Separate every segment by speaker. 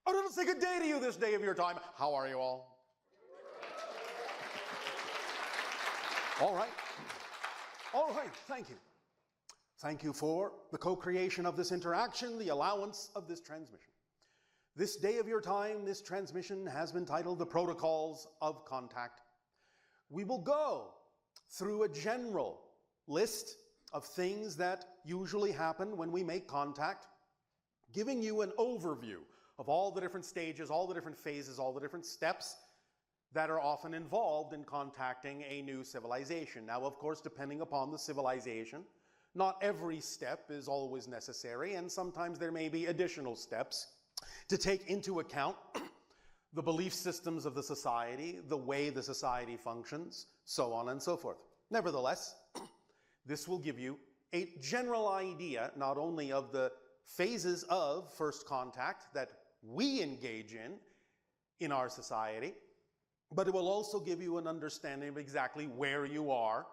Speaker 1: I want to say good day to you this day of your time. How are you all? All right. All right, thank you. Thank you for the co-creation of this interaction, the allowance of this transmission. This day of your time, this transmission has been titled The Protocols of Contact. We will go through a general list of things that usually happen when we make contact, giving you an overview of all the different stages, all the different phases, all the different steps that are often involved in contacting a new civilization. Now, of course, depending upon the civilization, not every step is always necessary, and sometimes there may be additional steps to take into account the belief systems of the society, the way the society functions, so on and so forth. Nevertheless, this will give you a general idea not only of the phases of first contact that we engage in our society, but it will also give you an understanding of exactly where you are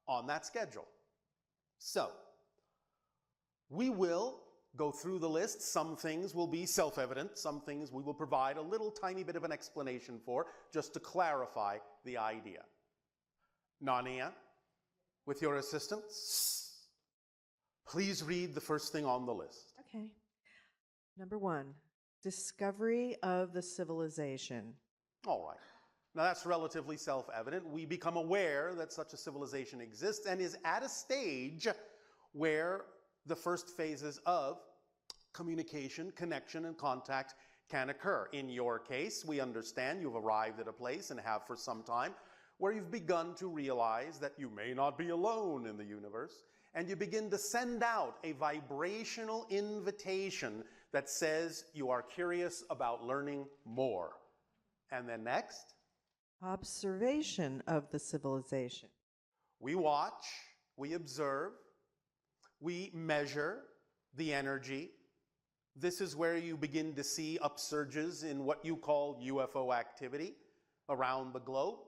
Speaker 1: on that schedule. So, we will go through the list. Some things will be self-evident. Some things we will provide a little tiny bit of an explanation for, just to clarify the idea. Nania, with your assistance, please read the first thing on the list.
Speaker 2: Okay. Number 1, discovery of the civilization.
Speaker 1: All right. Now that's relatively self-evident. We become aware that such a civilization exists and is at a stage where the first phases of communication, connection, and contact can occur. In your case, we understand you've arrived at a place, and have for some time, where you've begun to realize that you may not be alone in the universe, and you begin to send out a vibrational invitation that says you are curious about learning more. And then next?
Speaker 2: Observation of the civilization.
Speaker 1: We watch, we observe, we measure the energy. This is where you begin to see upsurges in what you call UFO activity around the globe,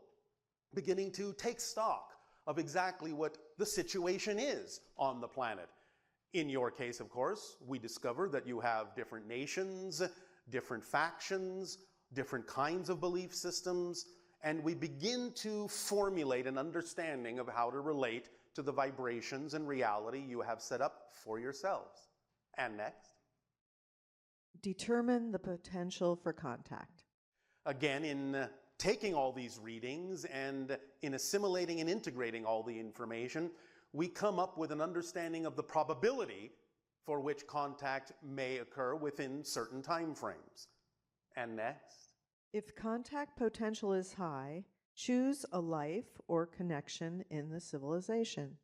Speaker 1: beginning to take stock of exactly what the situation is on the planet. In your case, of course, we discover that you have different nations, different factions, different kinds of belief systems, and we begin to formulate an understanding of how to relate to the vibrations and reality you have set up for yourselves. And next?
Speaker 2: Determine the potential for contact.
Speaker 1: Again, in taking all these readings and in assimilating and integrating all the information, we come up with an understanding of the probability for which contact may occur within certain time frames. And next?
Speaker 2: If contact potential is high, choose a life or connection in the civilization.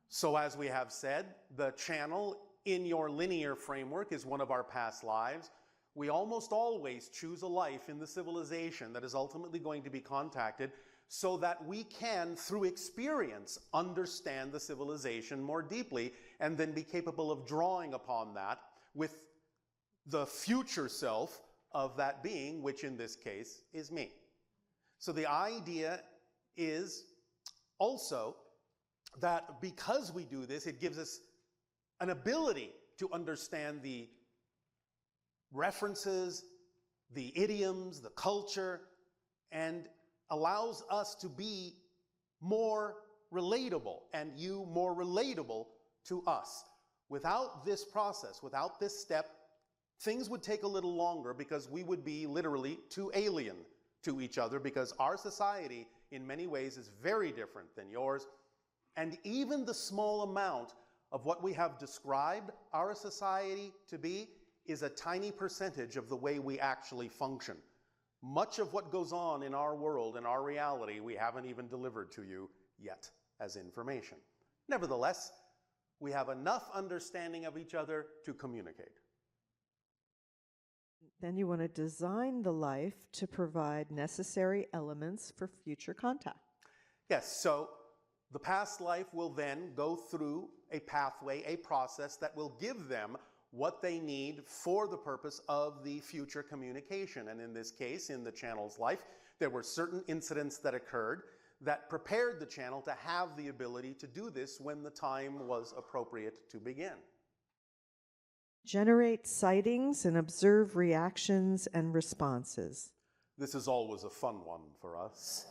Speaker 1: So as we have said, the channel in your linear framework is one of our past lives. We almost always choose a life in the civilization that is ultimately going to be contacted, so that we can, through experience, understand the civilization more deeply, and then be capable of drawing upon that with the future self of that being, which in this case is me. So the idea is also that because we do this, it gives us an ability to understand the references, the idioms, the culture, and allows us to be more relatable, and you more relatable to us. Without this process, without this step, things would take a little longer, because we would be literally too alien to each other, because our society in many ways is very different than yours. And even the small amount of what we have described our society to be is a tiny percentage of the way we actually function. Much of what goes on in our world, in our reality, we haven't even delivered to you yet as information. Nevertheless, we have enough understanding of each other to communicate.
Speaker 2: Then you want to design the life to provide necessary elements for future contact.
Speaker 1: Yes, so the past life will then go through a pathway, a process that will give them what they need for the purpose of the future communication. And in this case, in the channel's life, there were certain incidents that occurred that prepared the channel to have the ability to do this when the time was appropriate to begin.
Speaker 2: Generate sightings and observe reactions and responses.
Speaker 1: This is always a fun one for us.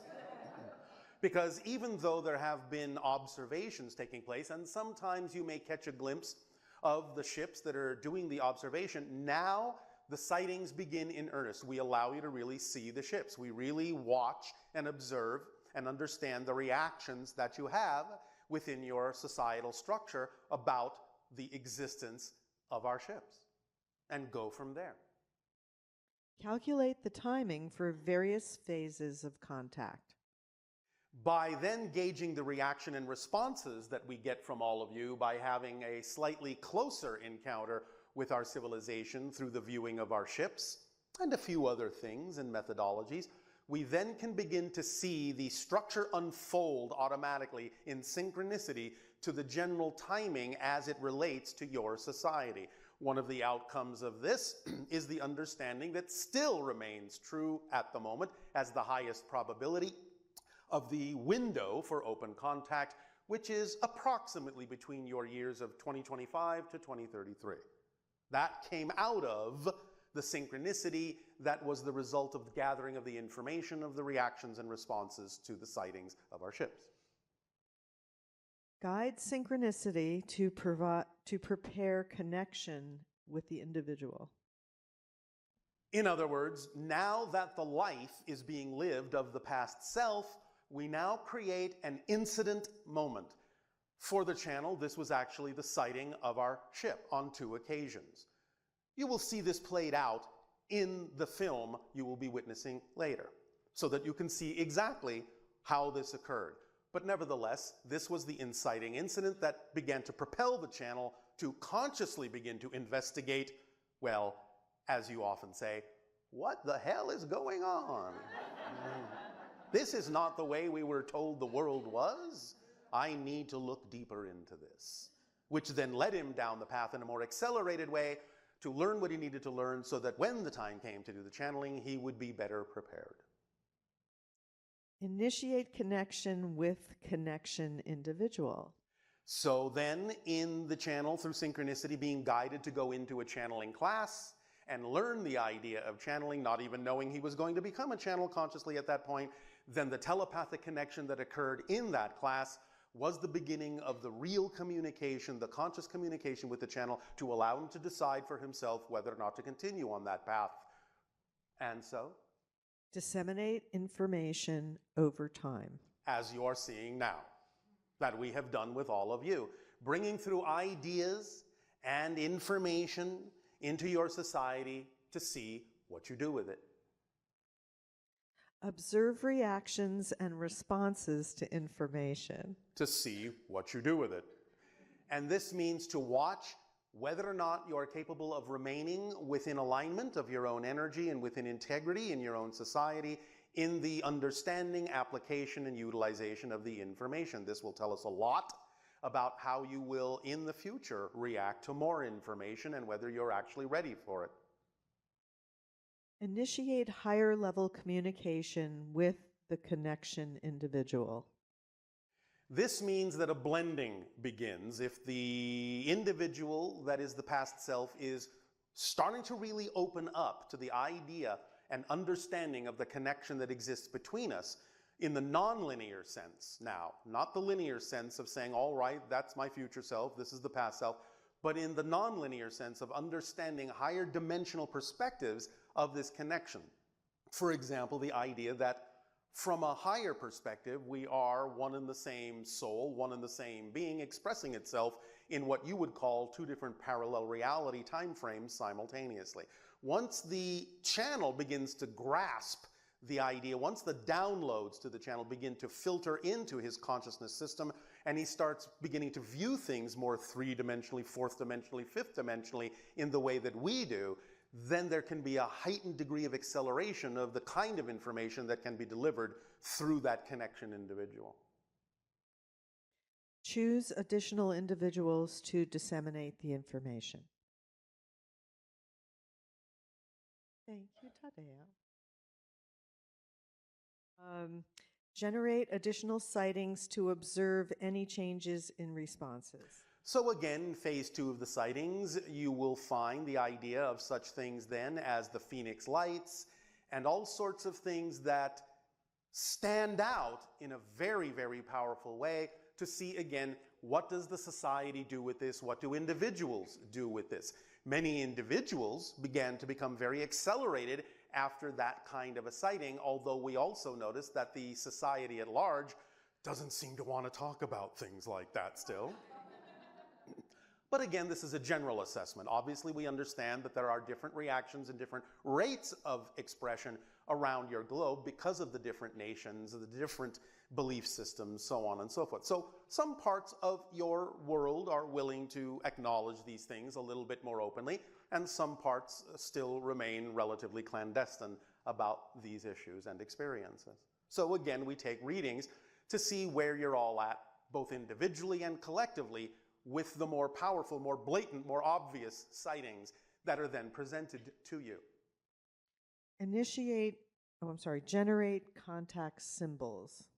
Speaker 1: Because even though there have been observations taking place, and sometimes you may catch a glimpse of the ships that are doing the observation, now the sightings begin in earnest. We allow you to really see the ships. We really watch and observe and understand the reactions that you have within your societal structure about the existence of our ships, and go from there.
Speaker 2: Calculate the timing for various phases of contact.
Speaker 1: By then gauging the reaction and responses that we get from all of you by having a slightly closer encounter with our civilization through the viewing of our ships and a few other things and methodologies, we then can begin to see the structure unfold automatically in synchronicity to the general timing as it relates to your society. One of the outcomes of this is the understanding that still remains true at the moment as the highest probability of the window for open contact, which is approximately between your years of 2025 to 2033. That came out of the synchronicity that was the result of the gathering of the information of the reactions and responses to the sightings of our ships.
Speaker 2: Guide synchronicity to prepare connection with the individual.
Speaker 1: In other words, now that the life is being lived of the past self, we now create an incident moment. For the channel, this was actually the sighting of our ship on 2 occasions. You will see this played out in the film you will be witnessing later, so that you can see exactly how this occurred. But nevertheless, this was the inciting incident that began to propel the channel to consciously begin to investigate, well, as you often say, what the hell is going on? This is not the way we were told the world was. I need to look deeper into this. Which then led him down the path in a more accelerated way to learn what he needed to learn so that when the time came to do the channeling, he would be better prepared.
Speaker 2: Initiate connection with connection individual.
Speaker 1: So then in the channel through synchronicity, being guided to go into a channeling class and learn the idea of channeling, not even knowing he was going to become a channel consciously at that point, then the telepathic connection that occurred in that class was the beginning of the real communication, the conscious communication with the channel to allow him to decide for himself whether or not to continue on that path. And so,
Speaker 2: disseminate information over time.
Speaker 1: As you are seeing now, that we have done with all of you, bringing through ideas and information into your society to see what you do with it.
Speaker 2: Observe reactions and responses to information.
Speaker 1: To see what you do with it. And this means to watch whether or not you are capable of remaining within alignment of your own energy and within integrity in your own society in the understanding, application, and utilization of the information. This will tell us a lot about how you will in the future react to more information and whether you're actually ready for it.
Speaker 2: Initiate higher level communication with the connection individual.
Speaker 1: This means that a blending begins if the individual, that is the past self, is starting to really open up to the idea and understanding of the connection that exists between us in the nonlinear sense now, not the linear sense of saying, all right, that's my future self, this is the past self, but in the nonlinear sense of understanding higher dimensional perspectives of this connection. For example, the idea that from a higher perspective, we are one and the same soul, one and the same being expressing itself in what you would call 2 different parallel reality time frames simultaneously. Once the channel begins to grasp the idea, once the downloads to the channel begin to filter into his consciousness system, and he starts beginning to view things more 3-dimensionally, 4th-dimensionally, 5th-dimensionally in the way that we do, then there can be a heightened degree of acceleration of the kind of information that can be delivered through that connection individual.
Speaker 2: Choose additional individuals to disseminate the information. Thank you, Tadeo. Generate additional sightings to observe any changes in responses.
Speaker 1: So again, in phase 2 of the sightings, you will find the idea of such things then as the Phoenix lights and all sorts of things that stand out in a very, very powerful way to see again, what does the society do with this? What do individuals do with this? Many individuals began to become very accelerated after that kind of a sighting, although we also notice that the society at large doesn't seem to want to talk about things like that still. But again, this is a general assessment. Obviously, we understand that there are different reactions and different rates of expression around your globe because of the different nations, the different belief systems, so on and so forth. So some parts of your world are willing to acknowledge these things a little bit more openly, and some parts still remain relatively clandestine about these issues and experiences. So again, we take readings to see where you're all at, both individually and collectively, with the more powerful, more blatant, more obvious sightings that are then presented to you.
Speaker 2: Generate contact symbols.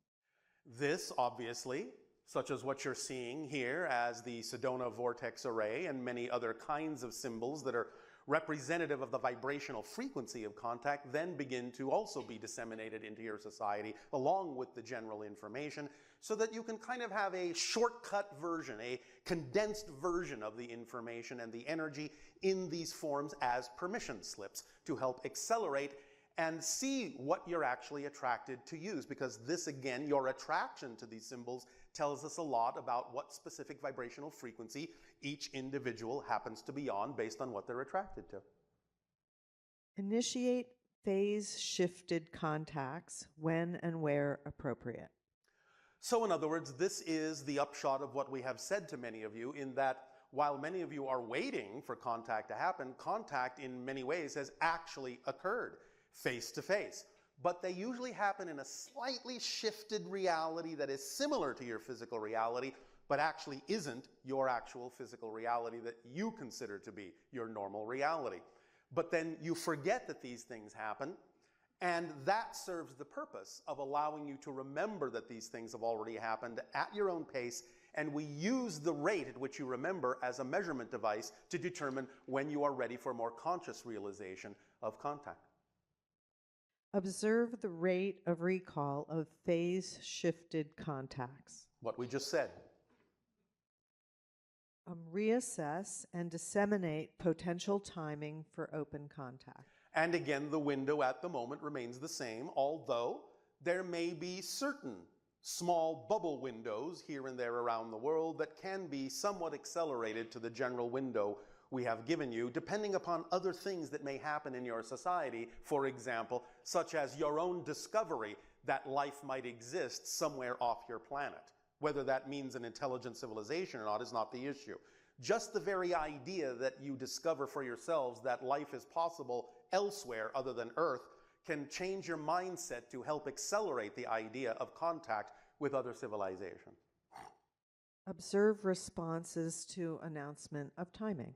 Speaker 1: This, obviously, such as what you're seeing here as the Sedona vortex array and many other kinds of symbols that are representative of the vibrational frequency of contact, then begin to also be disseminated into your society along with the general information, so that you can kind of have a shortcut version, a condensed version of the information and the energy in these forms as permission slips to help accelerate and see what you're actually attracted to use. Because this, again, your attraction to these symbols tells us a lot about what specific vibrational frequency each individual happens to be on based on what they're attracted to.
Speaker 2: Initiate phase-shifted contacts when and where appropriate.
Speaker 1: So in other words, this is the upshot of what we have said to many of you, in that while many of you are waiting for contact to happen, contact in many ways has actually occurred face to face. But they usually happen in a slightly shifted reality that is similar to your physical reality, but actually isn't your actual physical reality that you consider to be your normal reality. But then you forget that these things happen, and that serves the purpose of allowing you to remember that these things have already happened at your own pace, and we use the rate at which you remember as a measurement device to determine when you are ready for more conscious realization of contact.
Speaker 2: Observe the rate of recall of phase-shifted contacts.
Speaker 1: What we just said.
Speaker 2: Reassess and disseminate potential timing for open contact.
Speaker 1: And again, the window at the moment remains the same, although there may be certain small bubble windows here and there around the world that can be somewhat accelerated to the general window we have given you, depending upon other things that may happen in your society, for example, such as your own discovery that life might exist somewhere off your planet. Whether that means an intelligent civilization or not is not the issue. Just the very idea that you discover for yourselves that life is possible elsewhere other than Earth can change your mindset to help accelerate the idea of contact with other civilizations.
Speaker 2: Observe responses to announcement of timing.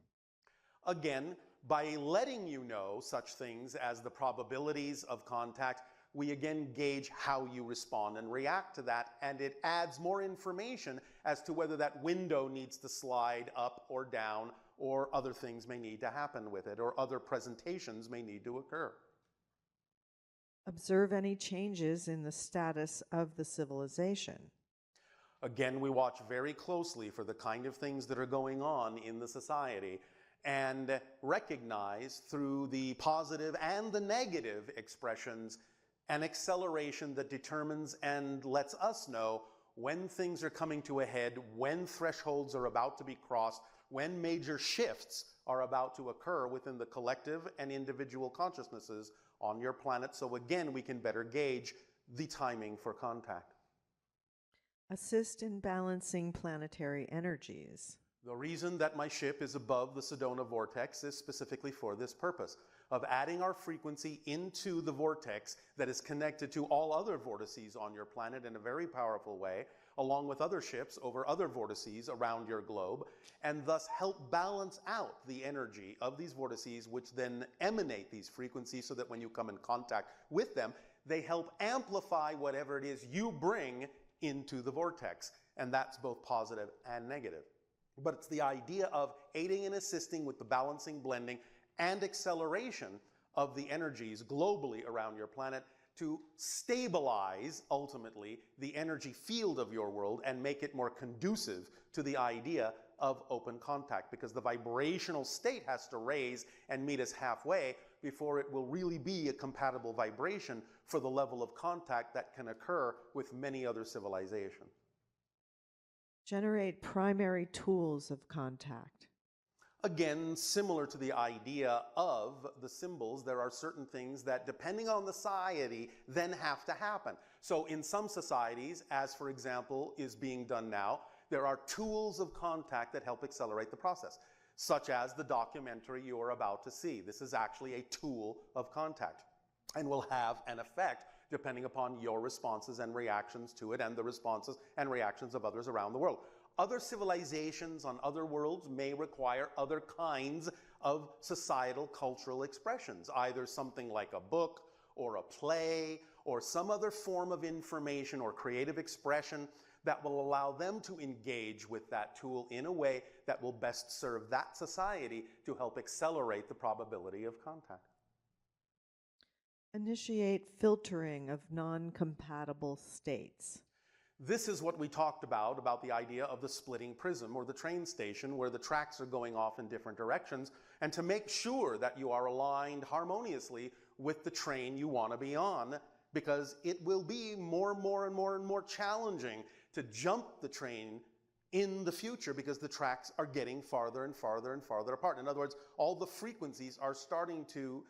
Speaker 1: Again, by letting you know such things as the probabilities of contact, we again gauge how you respond and react to that, and it adds more information as to whether that window needs to slide up or down, or other things may need to happen with it, or other presentations may need to occur.
Speaker 2: Observe any changes in the status of the civilization.
Speaker 1: Again, we watch very closely for the kind of things that are going on in the society, and recognize through the positive and the negative expressions an acceleration that determines and lets us know when things are coming to a head, when thresholds are about to be crossed, when major shifts are about to occur within the collective and individual consciousnesses on your planet. So again, we can better gauge the timing for contact.
Speaker 2: Assist in balancing planetary energies.
Speaker 1: The reason that my ship is above the Sedona vortex is specifically for this purpose, of adding our frequency into the vortex that is connected to all other vortices on your planet in a very powerful way, along with other ships over other vortices around your globe, and thus help balance out the energy of these vortices, which then emanate these frequencies so that when you come in contact with them, they help amplify whatever it is you bring into the vortex, and that's both positive and negative. but it's the idea of aiding and assisting with the balancing, blending, and acceleration of the energies globally around your planet to stabilize, ultimately, the energy field of your world and make it more conducive to the idea of open contact, because the vibrational state has to raise and meet us halfway before it will really be a compatible vibration for the level of contact that can occur with many other civilizations.
Speaker 2: Generate primary tools of contact.
Speaker 1: Again, similar to the idea of the symbols, there are certain things that, depending on the society, then have to happen. So in some societies, as for example is being done now, there are tools of contact that help accelerate the process, such as the documentary you are about to see. This is actually a tool of contact and will have an effect depending upon your responses and reactions to it and the responses and reactions of others around the world. Other civilizations on other worlds may require other kinds of societal cultural expressions, either something like a book or a play or some other form of information or creative expression that will allow them to engage with that tool in a way that will best serve that society to help accelerate the probability of contact.
Speaker 2: Initiate filtering of non-compatible states.
Speaker 1: This is what we talked about the idea of the splitting prism or the train station where the tracks are going off in different directions, and to make sure that you are aligned harmoniously with the train you want to be on, because it will be more and more challenging to jump the train in the future because the tracks are getting farther and farther apart. In other words, all the frequencies are starting to,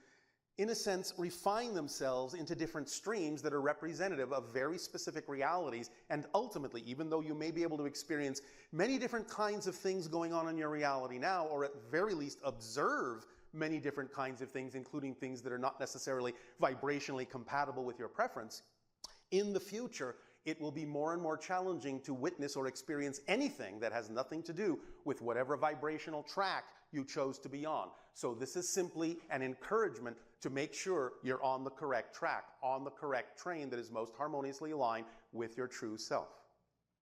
Speaker 1: in a sense, refine themselves into different streams that are representative of very specific realities. And ultimately, even though you may be able to experience many different kinds of things going on in your reality now, or at very least observe many different kinds of things, including things that are not necessarily vibrationally compatible with your preference, in the future, it will be more and more challenging to witness or experience anything that has nothing to do with whatever vibrational track you chose to be on. So this is simply an encouragement to make sure you're on the correct track, on the correct train that is most harmoniously aligned with your true self.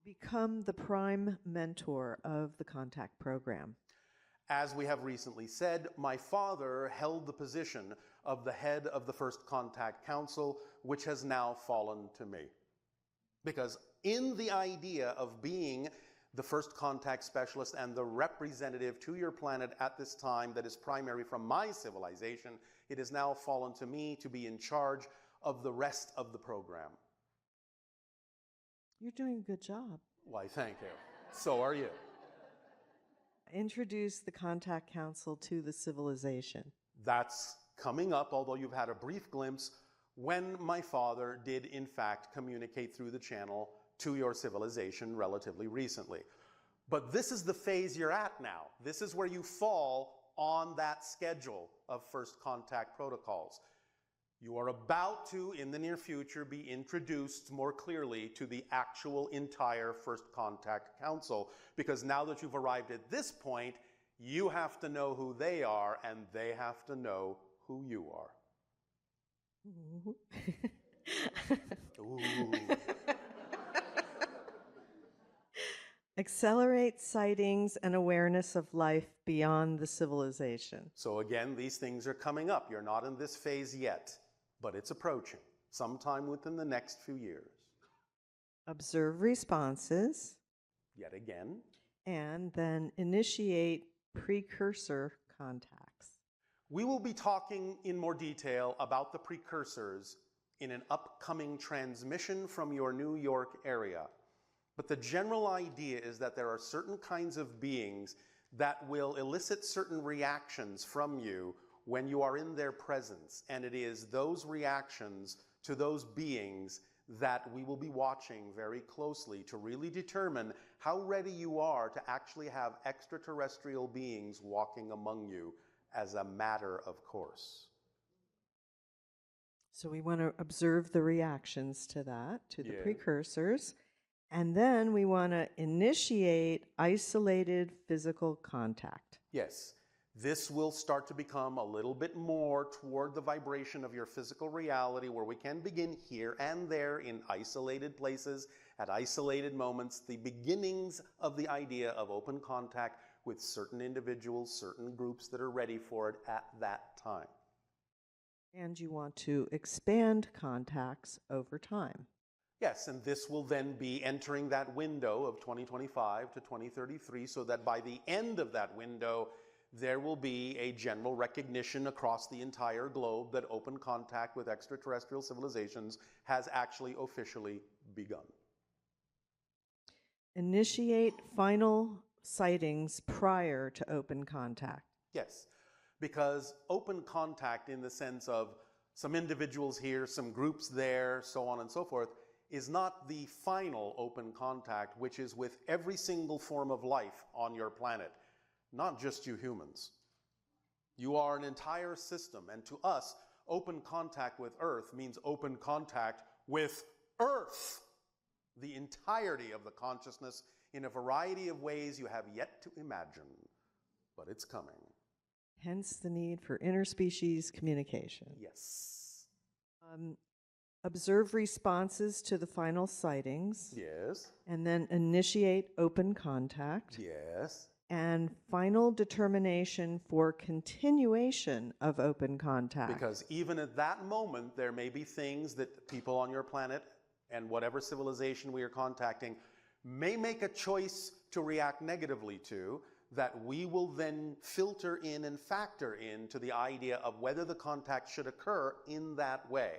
Speaker 2: Become the prime mentor of the contact program.
Speaker 1: As we have recently said, my father held the position of the head of the First Contact Council, which has now fallen to me. Because in the idea of being the first contact specialist and the representative to your planet at this time that is primary from my civilization, it has now fallen to me to be in charge of the rest of the program.
Speaker 2: You're doing a good job.
Speaker 1: Why, thank you. So are you.
Speaker 2: Introduce the Contact Council to the civilization.
Speaker 1: That's coming up, although you've had a brief glimpse, when my father did in fact communicate through the channel to your civilization relatively recently. But this is the phase you're at now. This is where you fall on that schedule of first contact protocols. You are about to, in the near future, be introduced more clearly to the actual entire First Contact Council, because now that you've arrived at this point, you have to know who they are, and they have to know who you are. Ooh.
Speaker 2: Accelerate sightings and awareness of life beyond the civilization.
Speaker 1: So again, these things are coming up. You're not in this phase yet, but it's approaching sometime within the next few years.
Speaker 2: Observe responses.
Speaker 1: Yet again.
Speaker 2: And then initiate precursor contacts.
Speaker 1: We will be talking in more detail about the precursors in an upcoming transmission from your New York area. But the general idea is that there are certain kinds of beings that will elicit certain reactions from you when you are in their presence. And it is those reactions to those beings that we will be watching very closely to really determine how ready you are to actually have extraterrestrial beings walking among you as a matter of course.
Speaker 2: So we want to observe the reactions to that, to the
Speaker 1: Yeah.
Speaker 2: precursors. And then we want to initiate isolated physical contact.
Speaker 1: Yes, this will start to become a little bit more toward the vibration of your physical reality, where we can begin here and there in isolated places at isolated moments, the beginnings of the idea of open contact with certain individuals, certain groups that are ready for it at that time.
Speaker 2: And you want to expand contacts over time.
Speaker 1: Yes, and this will then be entering that window of 2025 to 2033, so that by the end of that window, there will be a general recognition across the entire globe that open contact with extraterrestrial civilizations has actually officially begun.
Speaker 2: Initiate final sightings prior to open contact.
Speaker 1: Yes, because open contact in the sense of some individuals here, some groups there, so on and so forth, is not the final open contact, which is with every single form of life on your planet, not just you humans. You are an entire system, and to us, open contact with Earth means open contact with Earth, the entirety of the consciousness in a variety of ways you have yet to imagine, but it's coming.
Speaker 2: Hence the need for interspecies communication.
Speaker 1: Yes.
Speaker 2: Observe responses to the final sightings.
Speaker 1: Yes.
Speaker 2: And then initiate open contact.
Speaker 1: Yes.
Speaker 2: And final determination for continuation of open contact.
Speaker 1: Because even at that moment, there may be things that people on your planet and whatever civilization we are contacting may make a choice to react negatively to, that we will then filter in and factor into the idea of whether the contact should occur in that way.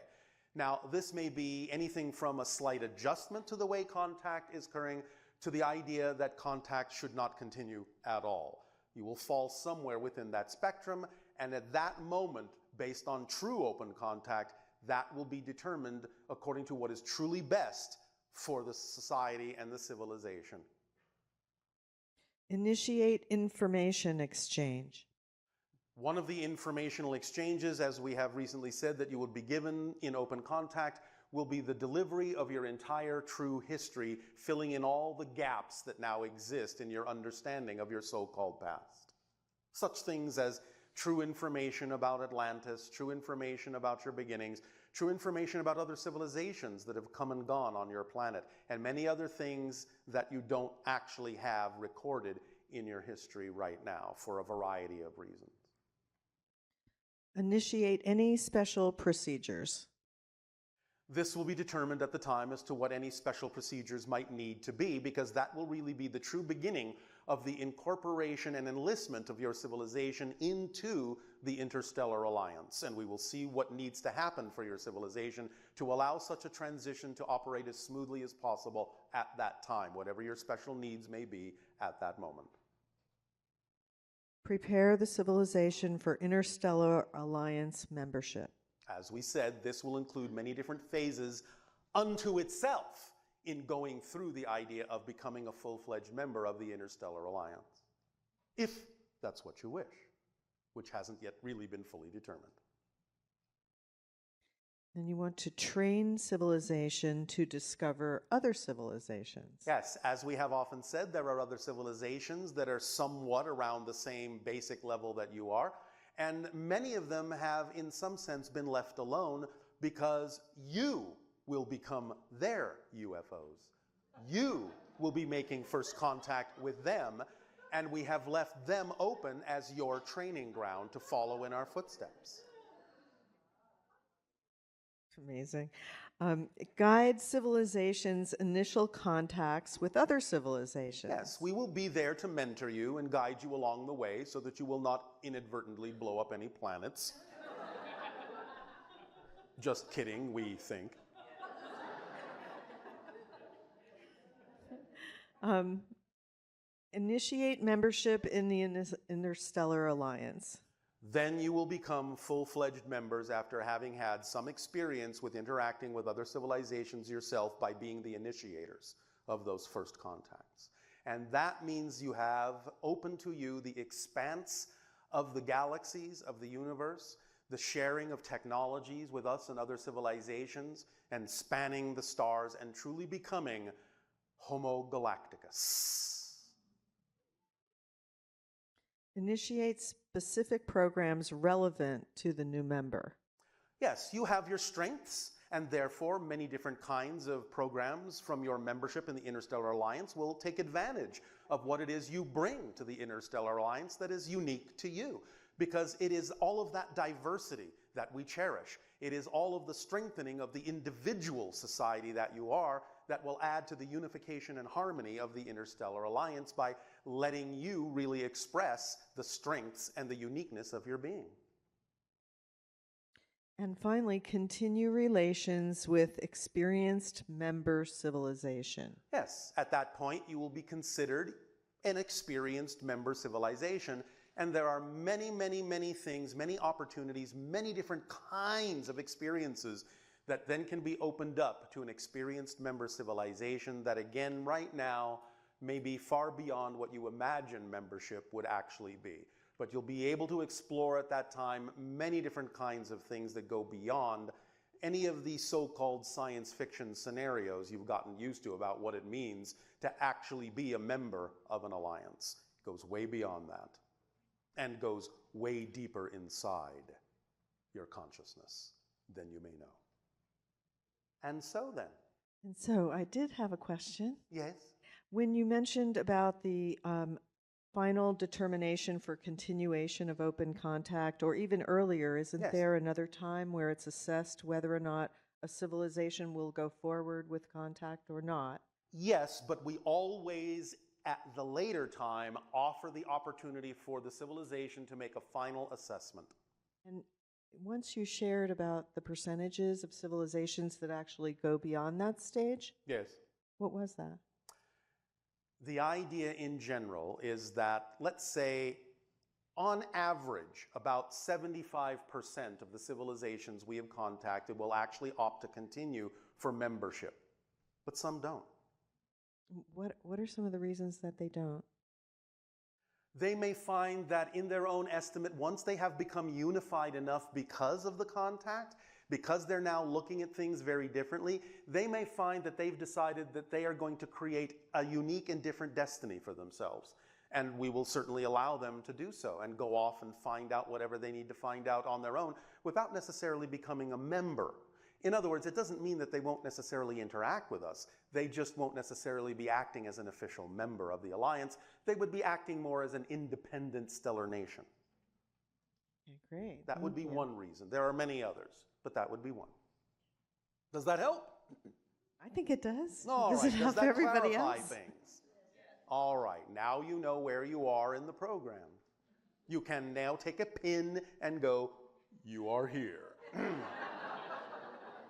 Speaker 1: Now, this may be anything from a slight adjustment to the way contact is occurring to the idea that contact should not continue at all. You will fall somewhere within that spectrum, and at that moment, based on true open contact, that will be determined according to what is truly best for the society and the civilization.
Speaker 2: Initiate information exchange.
Speaker 1: One of the informational exchanges, as we have recently said, that you would be given in open contact will be the delivery of your entire true history, filling in all the gaps that now exist in your understanding of your so-called past. Such things as true information about Atlantis, true information about your beginnings, true information about other civilizations that have come and gone on your planet, and many other things that you don't actually have recorded in your history right now for a variety of reasons.
Speaker 2: Initiate any special procedures.
Speaker 1: This will be determined at the time as to what any special procedures might need to be, because that will really be the true beginning of the incorporation and enlistment of your civilization into the interstellar alliance. And we will see what needs to happen for your civilization to allow such a transition to operate as smoothly as possible at that time, whatever your special needs may be at that moment.
Speaker 2: Prepare the civilization for interstellar alliance membership.
Speaker 1: As we said, this will include many different phases unto itself in going through the idea of becoming a full-fledged member of the Interstellar Alliance, if that's what you wish, which hasn't yet really been fully determined.
Speaker 2: And you want to train civilization to discover other civilizations.
Speaker 1: Yes, as we have often said, there are other civilizations that are somewhat around the same basic level that you are, and many of them have, in some sense, been left alone because you will become their UFOs. You will be making first contact with them, and we have left them open as your training ground to follow in our footsteps.
Speaker 2: Amazing. Guide civilization's initial contacts with other civilizations.
Speaker 1: Yes, we will be there to mentor you and guide you along the way so that you will not inadvertently blow up any planets. Just kidding, we think.
Speaker 2: Initiate membership in the Interstellar Alliance.
Speaker 1: Then you will become full-fledged members after having had some experience with interacting with other civilizations yourself by being the initiators of those first contacts. And that means you have open to you the expanse of the galaxies, of the universe, the sharing of technologies with us and other civilizations, and spanning the stars and truly becoming Homo Galacticus.
Speaker 2: Initiate specific programs relevant to the new member.
Speaker 1: Yes, you have your strengths, and therefore many different kinds of programs from your membership in the Interstellar Alliance will take advantage of what it is you bring to the Interstellar Alliance that is unique to you. Because it is all of that diversity that we cherish. It is all of the strengthening of the individual society that you are that will add to the unification and harmony of the Interstellar Alliance by letting you really express the strengths and the uniqueness of your being.
Speaker 2: And finally, continue relations with experienced member civilization.
Speaker 1: Yes, at that point you will be considered an experienced member civilization. And there are many, many, many things, many opportunities, many different kinds of experiences that then can be opened up to an experienced member civilization that, again, right now, may be far beyond what you imagine membership would actually be. But you'll be able to explore at that time many different kinds of things that go beyond any of the so-called science fiction scenarios you've gotten used to about what it means to actually be a member of an alliance. It goes way beyond that. And goes way deeper inside your consciousness than you may know. And so then.
Speaker 2: And so I did have a question.
Speaker 1: Yes?
Speaker 2: When you mentioned about the final determination for continuation of open contact, or even earlier, isn't
Speaker 1: Yes.
Speaker 2: there another time where it's assessed whether or not a civilization will go forward with contact or not?
Speaker 1: Yes, but we always, at the later time, offer the opportunity for the civilization to make a final assessment.
Speaker 2: And once you shared about the percentages of civilizations that actually go beyond that stage,
Speaker 1: Yes.
Speaker 2: what was that?
Speaker 1: The idea in general is that, let's say, on average, about 75% of the civilizations we have contacted will actually opt to continue for membership, but some don't.
Speaker 2: What are some of the reasons that they don't?
Speaker 1: They may find that in their own estimate, once they have become unified enough because of the contact, because they're now looking at things very differently, they may find that they've decided that they are going to create a unique and different destiny for themselves. And we will certainly allow them to do so and go off and find out whatever they need to find out on their own without necessarily becoming a member. In other words, it doesn't mean that they won't necessarily interact with us. They just won't necessarily be acting as an official member of the Alliance. They would be acting more as an independent stellar nation.
Speaker 2: Okay, great.
Speaker 1: That would be
Speaker 2: Thank you.
Speaker 1: one reason. There are many others, but that would be one. Does that help?
Speaker 2: I think it does.
Speaker 1: All
Speaker 2: Does
Speaker 1: right.
Speaker 2: it
Speaker 1: Does
Speaker 2: help
Speaker 1: that
Speaker 2: everybody
Speaker 1: clarify
Speaker 2: else?
Speaker 1: things? All right. Now you know where you are in the program. You can now take a pin and go, you are here.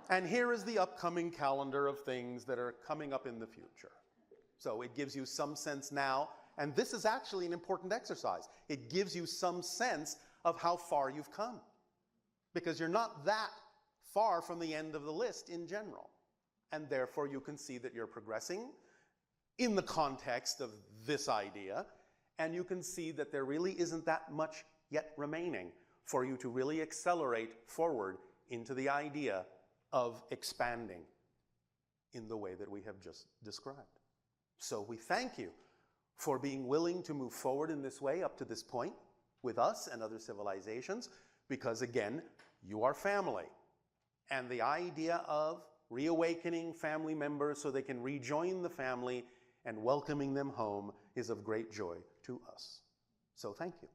Speaker 1: And here is the upcoming calendar of things that are coming up in the future. So it gives you some sense now, and this is actually an important exercise. It gives you some sense of how far you've come, because you're not that far from the end of the list in general. And therefore you can see that you're progressing in the context of this idea, and you can see that there really isn't that much yet remaining for you to really accelerate forward into the idea of expanding in the way that we have just described. So we thank you for being willing to move forward in this way up to this point with us and other civilizations, because again, you are family. And the idea of reawakening family members so they can rejoin the family and welcoming them home is of great joy to us. So thank you.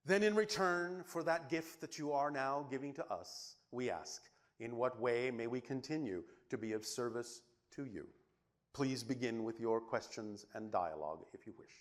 Speaker 1: Then in return for that gift that you are now giving to us, we ask, in what way may we continue to be of service to you? Please begin with your questions and dialogue if you wish.